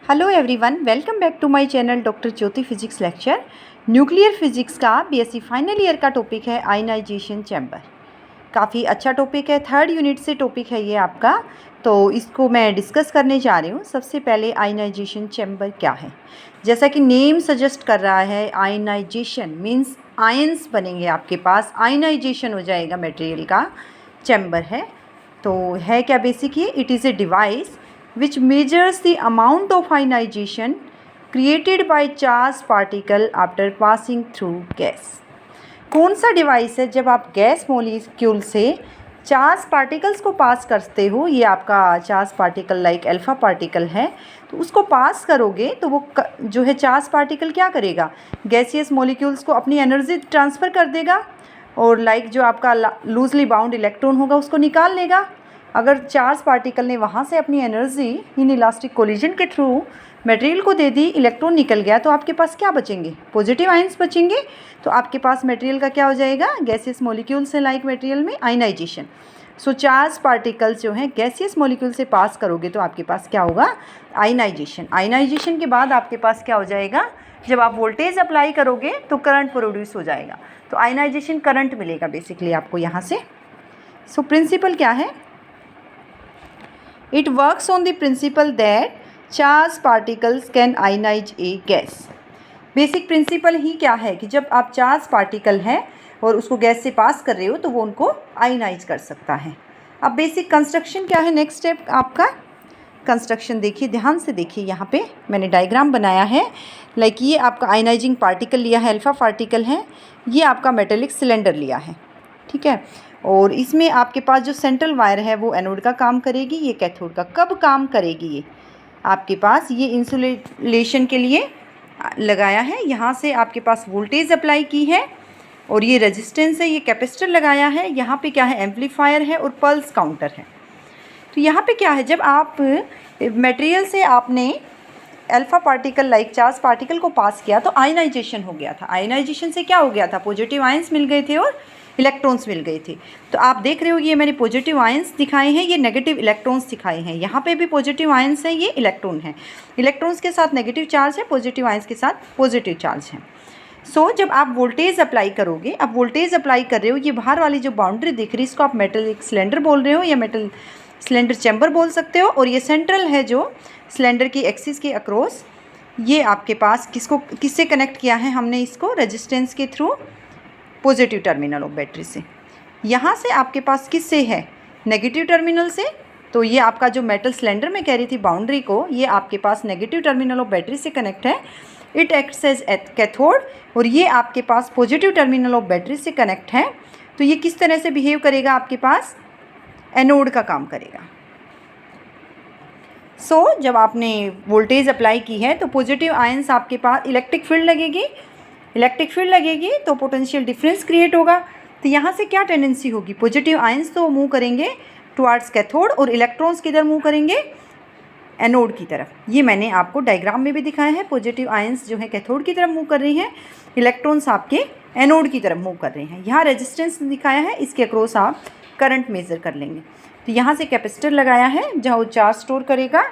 Hello everyone, welcome back to my channel doctor Jyoti physics lecture. Nuclear physics का BSc final year का topic है ionisation chamber. काफ़ी अच्छा topic है, third unit से टॉपिक है ये आपका, तो इसको मैं डिस्कस करने जा रही हूँ। सबसे पहले आयनाइजेशन चैम्बर क्या है। जैसा कि नेम सजेस्ट कर रहा है, आयनाइजेशन मीन्स आयंस बनेंगे आपके पास, आयनाइजेशन हो जाएगा मटेरियल का, चैम्बर है। तो है क्या बेसिक ये, it is a device which measures the amount of ionization created by charged particle after passing through gas। कौन सा डिवाइस है, जब आप गैस मॉलिक्यूल से चार्ज पार्टिकल्स को पास करते हो, ये आपका charge particle like alpha particle है, तो उसको पास करोगे तो वो जो है चार्ज पार्टिकल क्या करेगा, गैसियस मॉलिक्यूल्स को अपनी एनर्जी ट्रांसफ़र कर देगा और लाइक जो आपका लूजली बाउंड इलेक्ट्रॉन होगा उसको निकाल लेगा। अगर चार्ज पार्टिकल ने वहाँ से अपनी एनर्जी इन इलास्टिक कोलिजन के थ्रू मटेरियल को दे दी, इलेक्ट्रॉन निकल गया, तो आपके पास क्या बचेंगे, पॉजिटिव आयंस बचेंगे। तो आपके पास मटेरियल का क्या हो जाएगा, गैसियस मॉलिक्यूल से लाइक मटेरियल में आयनाइजेशन। सो चार्ज पार्टिकल्स जो हैं गैसियस मॉलिक्यूल से पास करोगे तो आपके पास क्या होगा, आयनाइजेशन। आयनाइजेशन के बाद आपके पास क्या हो जाएगा, जब आप वोल्टेज अप्लाई करोगे तो करंट प्रोड्यूस हो जाएगा, तो आयनाइजेशन करंट मिलेगा बेसिकली आपको यहाँ से। सो प्रिंसिपल क्या है, It works on the principle that charged particles can ionize a gas। Basic principle ही क्या है कि जब आप चार्ज पार्टिकल है और उसको गैस से पास कर रहे हो तो वो उनको आयनाइज कर सकता है। अब बेसिक कंस्ट्रक्शन क्या है, नेक्स्ट स्टेप आपका कंस्ट्रक्शन देखिए, ध्यान से देखिए। यहाँ पे मैंने डायग्राम बनाया है, लाइक ये आपका आयनाइजिंग पार्टिकल लिया है, अल्फा पार्टिकल है, ये आपका मेटेलिक सिलेंडर लिया है, ठीक है। और इसमें आपके पास जो सेंट्रल वायर है वो एनोड का काम करेगी, ये कैथोड का। कब काम करेगी ये, आपके पास ये इंसुलेशन के लिए लगाया है, यहाँ से आपके पास वोल्टेज अप्लाई की है और ये रेजिस्टेंस है, ये कैपेसिटर लगाया है, यहाँ पे क्या है, एम्पलीफायर है और पल्स काउंटर है। तो यहाँ पे क्या है, जब आप मटेरियल से आपने alpha particle like charge particle को पास किया तो आयनाइजेशन हो गया था। आयनाइजेशन से क्या हो गया था, पॉजिटिव आयंस मिल गए थे और इलेक्ट्रॉन्स मिल गए थे। तो आप देख रहे हो ये मैंने पॉजिटिव आयंस दिखाए हैं, ये नेगेटिव इलेक्ट्रॉन्स दिखाए हैं। यहाँ पे भी पॉजिटिव आयंस हैं, ये इलेक्ट्रॉन है, इलेक्ट्रॉन्स के साथ नेगेटिव चार्ज है, पॉजिटिव आयंस के साथ पॉजिटिव चार्ज है। सो जब आप वोल्टेज अप्लाई करोगे, अब वोल्टेज अप्लाई कर रहे हो, ये बाहर वाली जो बाउंड्री दिख रही है इसको आप मेटल सिलेंडर बोल रहे हो या मेटल सिलेंडर चैम्बर बोल सकते हो। और ये सेंट्रल है जो सिलेंडर की एक्सिस के अक्रॉस, ये आपके पास किससे कनेक्ट किया है हमने इसको, रेजिस्टेंस के through positive terminal of battery से। यहाँ से आपके पास किससे है, नेगेटिव टर्मिनल से। तो ये आपका जो मेटल सिलेंडर में कह रही थी बाउंड्री को, ये आपके पास नेगेटिव टर्मिनल ऑफ बैटरी से कनेक्ट है, इट एक्ट्स एज कैथोड। और ये आपके पास पॉजिटिव टर्मिनल ऑफ बैटरी से कनेक्ट है, तो ये किस तरह से बिहेव करेगा, आपके पास एनोड का काम करेगा। सो जब आपने वोल्टेज अप्लाई की है तो पॉजिटिव आयंस आपके पास इलेक्ट्रिक फील्ड लगेगी, इलेक्ट्रिक फील्ड लगेगी तो पोटेंशियल डिफरेंस क्रिएट होगा। तो यहाँ से क्या टेंडेंसी होगी, पॉजिटिव आयंस तो मूव करेंगे टुवार्ड्स कैथोड और इलेक्ट्रॉन्स किधर मूव करेंगे, एनोड की तरफ। ये मैंने आपको डायग्राम में भी दिखाया है, पॉजिटिव आयंस जो है कैथोड की तरफ मूव कर रही हैं, इलेक्ट्रॉन्स आपके एनोड की तरफ मूव कर रहे हैं। यहाँ रेजिस्टेंस दिखाया है, इसके अक्रॉस आप करंट मेज़र कर लेंगे। तो यहाँ से कैपेसिटर लगाया है जहाँ वो चार्ज स्टोर करेगा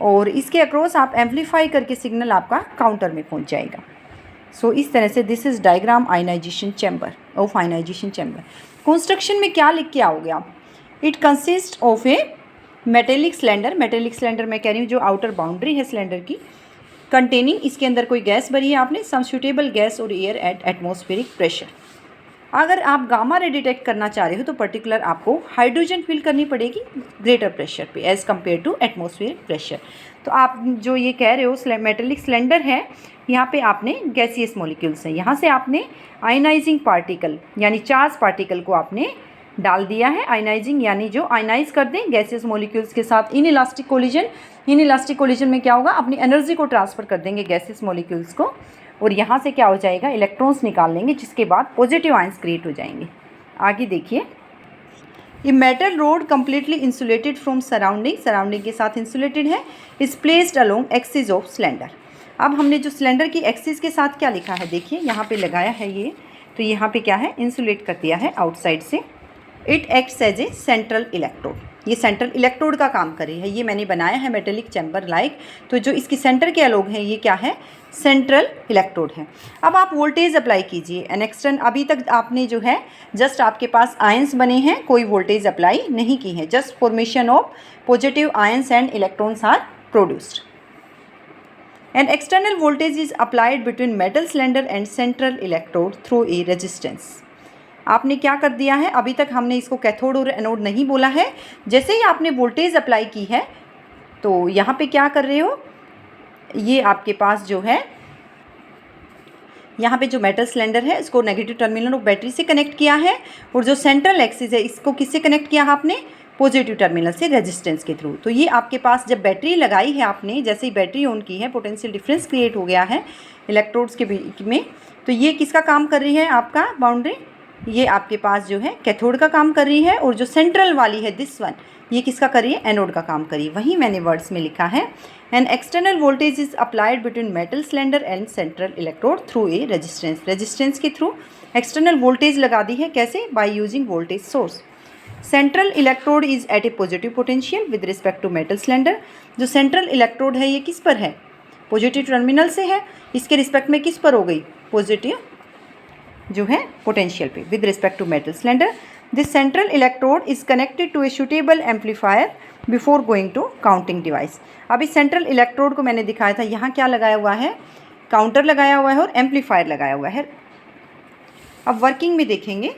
और इसके अक्रॉस आप एम्पलीफाई करके सिग्नल आपका काउंटर में पहुँच जाएगा। सो इस तरह से this is diagram ionisation chamber of ionisation chamber. Construction में क्या लिख के आओगे आप, it consist of a metallic cylinder, metallic cylinder मैं कह रही हूँ जो आउटर बाउंड्री है सिलेंडर की, कंटेनिंग, इसके अंदर कोई गैस भरी है आपने, सम सूटेबल गैस और एयर एट एटमॉस्फेरिक प्रेशर। अगर आप गामा रे डिटेक्ट करना चाह रहे हो तो पर्टिकुलर आपको हाइड्रोजन फिल करनी पड़ेगी ग्रेटर प्रेशर पे as compare to atmospheric pressure. तो आप जो ये कह रहे हो मेटेलिक सिलेंडर है, यहाँ पे आपने गैसियस मॉलिक्यूल्स हैं, यहाँ से आपने आयनाइजिंग पार्टिकल यानी चार्ज पार्टिकल को आपने डाल दिया है। आयनाइजिंग यानी जो आयनाइज कर दें गैसियस मॉलिक्यूल्स के साथ in elastic collision. In elastic collision में क्या होगा, अपनी एनर्जी को ट्रांसफ़र कर देंगे गैसियस मॉलिक्यूल्स को और यहाँ से क्या हो जाएगा, इलेक्ट्रॉन्स निकाल लेंगे, जिसके बाद पॉजिटिव आयंस क्रिएट हो जाएंगे। आगे देखिए, ये metal road completely insulated from surrounding, surrounding के साथ इंसुलेटेड है, is placed along axis of cylinder. अब हमने जो सिलेंडर की एक्सिस के साथ क्या लिखा है देखिए, यहाँ पे लगाया है ये, तो यहाँ पे क्या है, इंसुलेट कर दिया है आउटसाइड से। It acts as a central electrode, ये सेंट्रल इलेक्ट्रोड का काम कर रही है। ये मैंने बनाया है मेटेलिक चैम्बर लाइक, तो जो इसकी सेंटर के अलोग है ये क्या है, सेंट्रल इलेक्ट्रोड है। अब आप वोल्टेज अप्लाई कीजिए एन एक्सटर्न। अभी तक आपने जो है जस्ट आपके पास आयंस बने हैं, कोई वोल्टेज अप्लाई नहीं की है, just formation of positive ions and electrons are produced. An external voltage is applied between metal cylinder and central electrode through a resistance. आपने क्या कर दिया है, अभी तक हमने इसको कैथोड और एनोड नहीं बोला है। जैसे ही आपने वोल्टेज अप्लाई की है तो यहाँ पे क्या कर रहे हो, ये आपके पास जो है यहाँ पे जो मेटल सिलेंडर है इसको नेगेटिव टर्मिनल ऑफ बैटरी से कनेक्ट किया है, और जो सेंट्रल एक्सिस है इसको किससे कनेक्ट किया है आपने, पॉजिटिव टर्मिनल से रेजिस्टेंस के थ्रू। तो ये आपके पास जब बैटरी लगाई है आपने, जैसे ही बैटरी ऑन की है पोटेंशियल डिफरेंस क्रिएट हो गया है इलेक्ट्रोड्स के बीच में। तो ये किसका काम कर रही है, आपका बाउंड्री, ये आपके पास जो है कैथोड का काम कर रही है, और जो सेंट्रल वाली है दिस वन, ये किसका कर रही है, एनोड का काम कर रही है। वही मैंने वर्ड्स में लिखा है, an external voltage is applied between metal cylinder and central electrode through a resistance. Resistance के थ्रू एक्सटर्नल वोल्टेज लगा दी है, कैसे, by using voltage source. Central electrode is at a positive potential with respect to metal cylinder. जो central electrode है ये किस पर है, पॉजिटिव टर्मिनल से है, इसके रिस्पेक्ट में किस पर हो गई, पॉजिटिव जो है पोटेंशियल पे with respect to metal cylinder. This central electrode is connected to a suitable amplifier before going to counting device. अभी सेंट्रल इलेक्ट्रोड को मैंने दिखाया था, यहाँ क्या लगाया हुआ है, काउंटर लगाया हुआ है और एम्पलीफायर लगाया हुआ है। अब वर्किंग में देखेंगे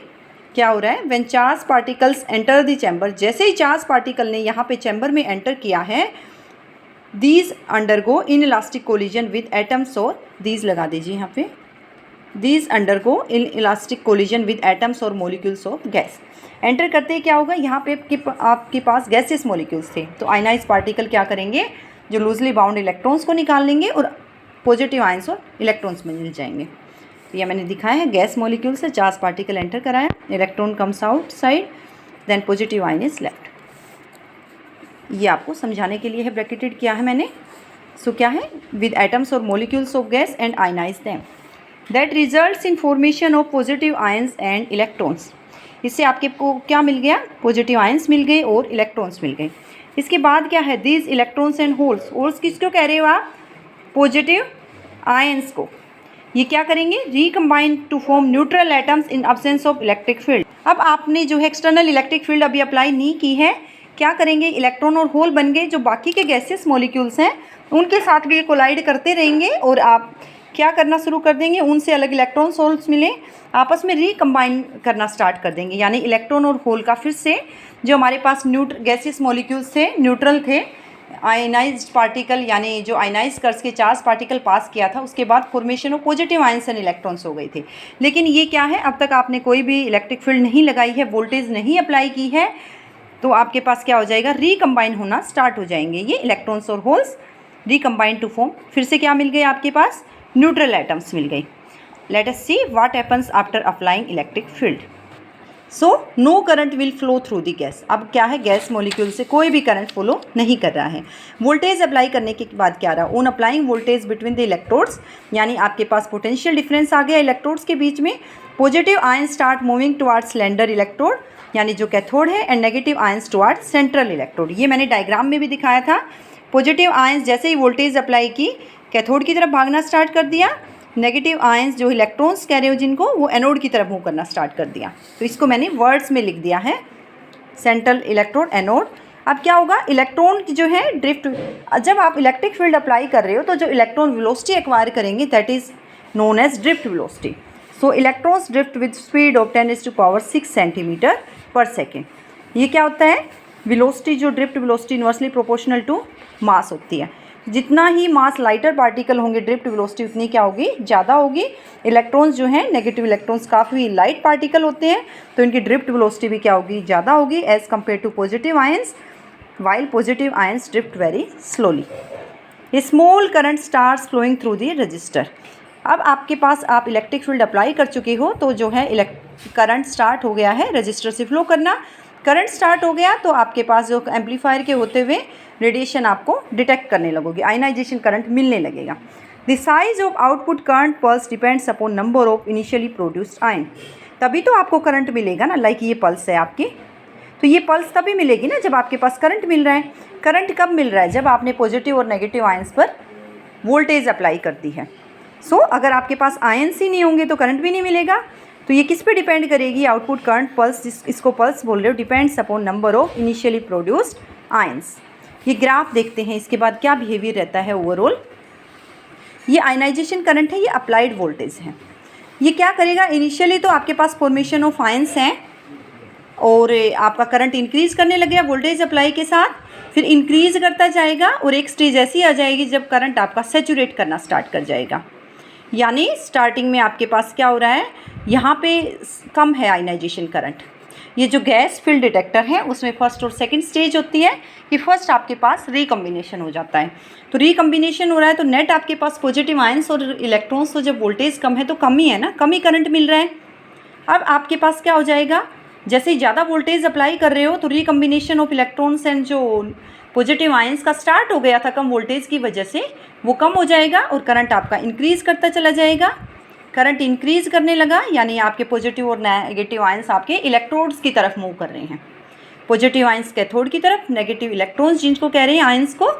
क्या हो रहा है, when charge particles enter the chamber, जैसे ही चार्ज पार्टिकल ने यहाँ पे चैम्बर में एंटर किया है, these undergo in elastic collision with atoms, और दीज लगा दीजिए यहाँ पे, these undergo in elastic collision with atoms और मोलिक्यूल्स ऑफ गैस। एंटर करते ही क्या होगा, यहाँ पे आपके पास गैसेस मोलिक्यूल्स थे, तो आयनाइज पार्टिकल क्या करेंगे, जो लूजली बाउंड इलेक्ट्रॉन्स को निकाल लेंगे और पॉजिटिव आयंस और इलेक्ट्रॉन्स में मिल जाएंगे। तो यह मैंने दिखाया है, गैस मॉलिक्यूल से चार्ज पार्टिकल एंटर कराया, electron comes outside, then positive ion is left. ये आपको समझाने के लिए है ब्रैकेटेड किया है मैंने। सो क्या है, विद एटम्स और molecules of gas and ionize them, that results in formation of positive ions and electrons. इससे आपके को क्या मिल गया, पॉजिटिव आयंस मिल गए और इलेक्ट्रॉन्स मिल गए। इसके बाद क्या है, these electrons and holes, holes किसको कह रहे हो आप, पॉजिटिव आयंस को, ये क्या करेंगे, recombine to form neutral atoms in absence of electric field. अब आपने जो है एक्सटर्नल इलेक्ट्रिक फील्ड अभी अप्लाई नहीं की है, क्या करेंगे, इलेक्ट्रॉन और होल बन गए, जो बाकी के गैसेस मॉलिक्यूल्स हैं उनके साथ भी ये कोलाइड करते रहेंगे, और आप क्या करना शुरू कर देंगे, उनसे अलग इलेक्ट्रॉन होल्स मिले आपस में रिकम्बाइन करना स्टार्ट कर देंगे। यानी इलेक्ट्रॉन और होल का फिर से जो हमारे पास गैसेस मॉलिक्यूल्स थे, न्यूट्रल थे, आयनाइज्ड पार्टिकल यानी जो आयनाइज कर्स के चार्ज पार्टिकल पास किया था, उसके बाद formation of positive ions and electrons हो गए थे। लेकिन ये क्या है, अब तक आपने कोई भी इलेक्ट्रिक फील्ड नहीं लगाई है, वोल्टेज नहीं अप्लाई की है, तो आपके पास क्या हो जाएगा, रिकम्बाइन होना स्टार्ट हो जाएंगे ये इलेक्ट्रॉन्स और होल्स, रिकम्बाइन टू फॉर्म, फिर से क्या मिल गए आपके पास, न्यूट्रल एटम्स मिल गई। Let us see what happens after applying electric field. So no current will flow through the gas. अब क्या है, गैस मॉलिक्यूल से कोई भी करंट फ्लो नहीं कर रहा है। वोल्टेज अप्लाई करने के बाद क्या रहा, on applying voltage between the electrodes, यानी आपके पास पोटेंशियल डिफरेंस आ गया इलेक्ट्रोड्स के बीच में। Positive ion start moving towards cylinder electrode, यानी जो कैथोड है, and negative ions towards central electrode. ये मैंने डायग्राम में भी दिखाया था। पॉजिटिव आयंस जैसे ही वोल्टेज अप्लाई की, कैथोड की तरफ भागना स्टार्ट कर दिया, नेगेटिव आयंस जो इलेक्ट्रॉन्स कह रहे हो जिनको, वो एनोड की तरफ मूव करना स्टार्ट कर दिया। तो इसको मैंने वर्ड्स में लिख दिया है, सेंट्रल इलेक्ट्रोड, एनोड। अब क्या होगा, इलेक्ट्रॉन की जो है ड्रिफ्ट, जब आप इलेक्ट्रिक फील्ड अप्लाई कर रहे हो तो जो इलेक्ट्रॉन वेलोसिटी एक्वायर करेंगे that is known as drift velocity. So electrons drift with speed of 10⁻⁶ centimetre per second. ये क्या होता है, वेलोसिटी, जो drift velocity inversely proportional to mass होती है। जितना ही मास लाइटर पार्टिकल होंगे, ड्रिफ्ट वेलोसिटी उतनी क्या होगी, ज़्यादा होगी। इलेक्ट्रॉन्स जो हैं, नेगेटिव इलेक्ट्रॉन्स काफ़ी लाइट पार्टिकल होते हैं, तो इनकी ड्रिफ्ट वेलोसिटी भी क्या होगी, ज़्यादा होगी as compare to positive ions, while positive ions drift very slowly. A small current starts flowing through the resistor. अब आपके पास आप इलेक्ट्रिक फील्ड अप्लाई कर चुके हो, तो जो है करंट स्टार्ट हो गया है रजिस्टर से फ्लो करना। करंट स्टार्ट हो गया तो आपके पास जो एम्पलीफायर के होते हुए रेडिएशन आपको डिटेक्ट करने लगोगे, आयनाइजेशन करंट मिलने लगेगा। The size of output current pulse depends upon number of initially produced ion. तभी तो आपको करंट मिलेगा ना, लाइक ये पल्स है आपकी, तो ये पल्स तभी मिलेगी ना जब आपके पास करंट मिल रहा है। करंट कब मिल रहा है? जब आपने पॉजिटिव और नेगेटिव आयंस पर वोल्टेज अप्लाई कर दी है। सो अगर आपके पास आयंस ही नहीं होंगे तो करंट भी नहीं मिलेगा। तो ये किस पे डिपेंड करेगी? आउटपुट करंट पल्स, इसको पल्स बोल रहे हो, depends upon number of initially produced ions. ये ग्राफ देखते हैं, इसके बाद क्या बिहेवियर रहता है ओवरऑल। ये आयनाइजेशन करंट है, ये अप्लाइड वोल्टेज है। ये क्या करेगा? इनिशियली तो आपके पास फॉर्मेशन ऑफ आयंस हैं और आपका करंट इंक्रीज़ करने लगेगा वोल्टेज अप्लाई के साथ, फिर इंक्रीज़ करता जाएगा और एक स्टेज ऐसी आ जाएगी जब करंट आपका सैचुरेट करना स्टार्ट कर जाएगा। यानी स्टार्टिंग में आपके पास क्या हो रहा है, यहाँ पे कम है आयनाइजेशन करंट। ये जो गैस फील्ड डिटेक्टर है उसमें फर्स्ट और सेकंड स्टेज होती है कि फर्स्ट आपके पास रिकम्बिनेशन हो जाता है। तो रिकम्बिनेशन हो रहा है तो नेट आपके पास पॉजिटिव आयंस और इलेक्ट्रॉन्स, तो जब वोल्टेज कम है तो कम ही है ना, कम ही करंट मिल रहा है। अब आपके पास क्या हो जाएगा, जैसे ही ज़्यादा वोल्टेज अप्लाई कर रहे हो तो रिकम्बिनेशन ऑफ इलेक्ट्रॉन्स एंड जो पॉजिटिव आयंस का स्टार्ट हो गया था कम वोल्टेज की वजह से, वो कम हो जाएगा और करंट आपका इंक्रीज़ करता चला जाएगा। करंट इंक्रीज़ करने लगा यानी आपके पॉजिटिव और नेगेटिव आयंस आपके इलेक्ट्रोड्स की तरफ मूव कर रहे हैं। पॉजिटिव आयंस कैथोड की तरफ, नेगेटिव इलेक्ट्रॉन्स जिनको कह रहे हैं आयंस को,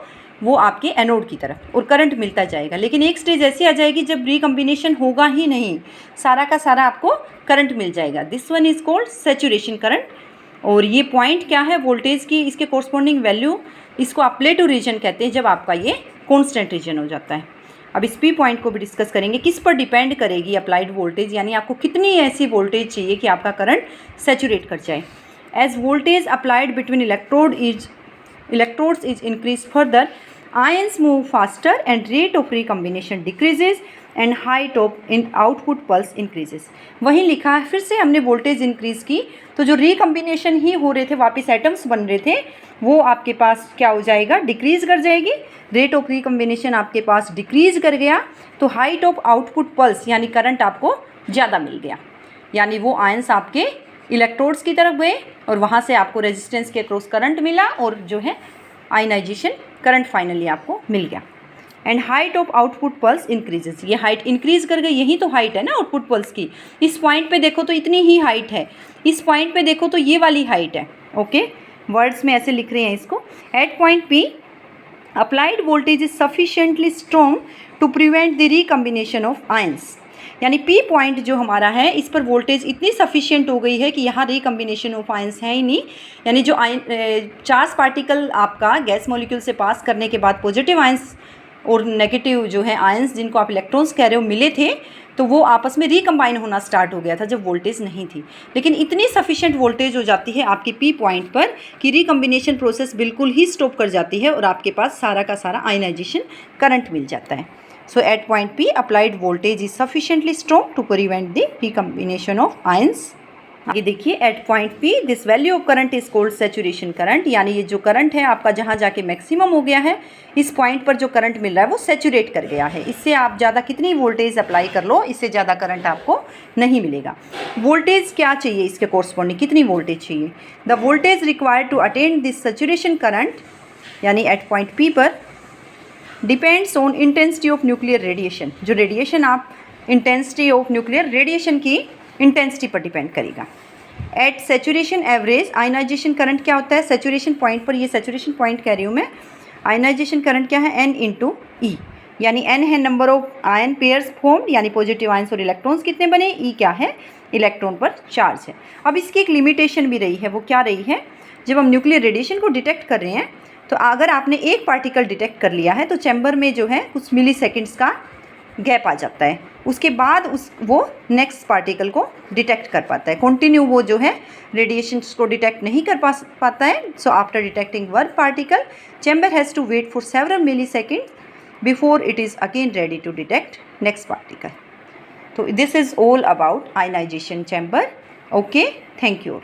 वो आपके एनोड की तरफ, और करंट मिलता जाएगा। लेकिन एक स्टेज ऐसी आ जाएगी जब रिकम्बिनेशन होगा ही नहीं, सारा का सारा आपको करंट मिल जाएगा। This one is called saturation current. और ये पॉइंट क्या है वोल्टेज की, इसके कोरस्पॉन्डिंग वैल्यू, इसको आप प्लेटो रीजन कहते हैं जब आपका ये कॉन्स्टेंट रीजन हो जाता है। अब इस पी पॉइंट को भी डिस्कस करेंगे, किस पर डिपेंड करेगी अप्लाइड वोल्टेज, यानी आपको कितनी ऐसी वोल्टेज चाहिए कि आपका करंट सैचुरेट कर जाए। As voltage applied between electrodes is increase further, ions move faster and rate of recombination decreases and height of in output pulse increases। वहीं लिखा है, फिर से हमने वोल्टेज इंक्रीज़ की तो जो रिकम्बिनेशन ही हो रहे थे, वापस एटम्स बन रहे थे, वो आपके पास क्या हो जाएगा, डिक्रीज़ कर जाएगी। रेट ऑफ रिकम्बिनेशन आपके पास डिक्रीज़ कर गया तो हाइट ऑफ आउटपुट पल्स यानी करंट आपको ज़्यादा मिल गया। यानी वो आयंस आपके इलेक्ट्रोड्स की तरफ गए और वहाँ से आपको रेजिस्टेंस के अक्रॉस करंट मिला और जो है आयनाइजेशन करंट फाइनली आपको मिल गया। And height of output pulse increases, ये हाइट इंक्रीज़ कर गई, यही तो हाइट है ना आउटपुट पल्स की। इस पॉइंट पे देखो तो इतनी ही हाइट है, इस पॉइंट पे देखो तो ये वाली हाइट है। ओके, वर्ड्स में ऐसे लिख रहे हैं इसको। At point P applied voltage is sufficiently strong to prevent the recombination of ions. यानी पी पॉइंट जो हमारा है, इस पर वोल्टेज इतनी सफिशिएंट हो गई है कि यहाँ रिकम्बिनेशन ऑफ आयंस है ही नहीं। यानी जो चार्ज पार्टिकल आपका गैस मॉलिक्यूल से पास करने के बाद पॉजिटिव आयंस और नेगेटिव जो है आयंस, जिनको आप इलेक्ट्रॉन्स कह रहे हो, मिले थे, तो वो आपस में रिकम्बाइन होना स्टार्ट हो गया था जब वोल्टेज नहीं थी। लेकिन इतनी सफिशिएंट वोल्टेज हो जाती है आपकी पी पॉइंट पर कि रिकम्बिनेशन प्रोसेस बिल्कुल ही स्टॉप कर जाती है और आपके पास सारा का सारा आयनाइजेशन करंट मिल जाता है। So at point P, applied voltage is sufficiently strong to prevent the recombination of ions। ये देखिए at point P, this value of current is called saturation current। यानी ये जो करंट है आपका जहाँ जाके मैक्सिमम हो गया है, इस पॉइंट पर जो करंट मिल रहा है वो सैचुरेट कर गया है। इससे आप ज़्यादा कितनी वोल्टेज अप्लाई कर लो, इससे ज़्यादा करंट आपको नहीं मिलेगा। वोल्टेज क्या चाहिए इसके कोरस्पॉन्डिंग, कितनी वोल्टेज चाहिए? The voltage required to attain this saturation current यानी एट पॉइंट P पर depends on intensity of nuclear radiation. जो रेडिएशन आप इंटेंसिटी ऑफ न्यूक्लियर रेडिएशन की इंटेंसिटी पर डिपेंड करेगा। At saturation average ionization current क्या होता है? सेचुरेशन पॉइंट पर, ये सेचुरेशन पॉइंट कह रही हूँ मैं, आयनाइजेशन करंट क्या है? N इंटू ई। यानी N है number of ion pairs form, यानी पॉजिटिव आयंस और इलेक्ट्रॉन्स कितने बने, E क्या है? इलेक्ट्रॉन पर चार्ज है। अब इसकी एक लिमिटेशन भी रही है, वो क्या रही है? जब हम न्यूक्लियर रेडिएशन को डिटेक्ट कर रहे हैं तो अगर आपने एक पार्टिकल डिटेक्ट कर लिया है तो चैम्बर में जो है कुछ मिली सेकेंड्स का गैप आ जाता है, उसके बाद वो नेक्स्ट पार्टिकल को डिटेक्ट कर पाता है। कंटिन्यू वो जो है रेडिएशंस को डिटेक्ट नहीं कर पाता है। So after detecting one particle, chamber has to wait for several milliseconds before it is again ready to detect next particle. तो this is all about ionisation chamber. Okay, thank you.